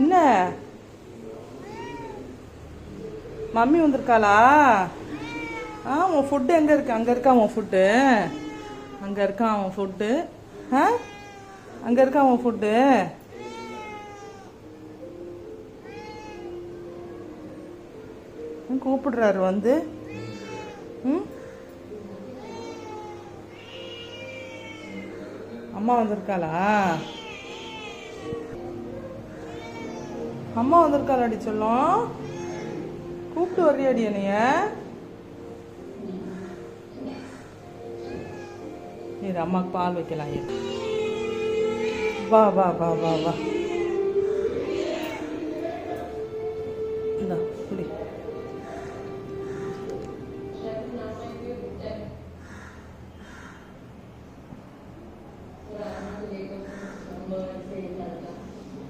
என்ன மம்மி வந்திருக்காளா? உன் ஃபுட்டு எங்கே இருக்கு? அங்கே இருக்கா உன் ஃபுட்டு? அங்கே இருக்கான் அவன் ஃபுட்டு. அங்கே இருக்கா உன் ஃபுட்டு? கூப்பிடுறாரு வந்து. அம்மா வந்திருக்காளா? அம்மா வந்திருக்காளாடி சொல்லும். கூப்பிட்டு வர்றியாடி என்னைய? இது அம்மாவுக்கு பால் வைக்கலாம். வா வா வா வா வா.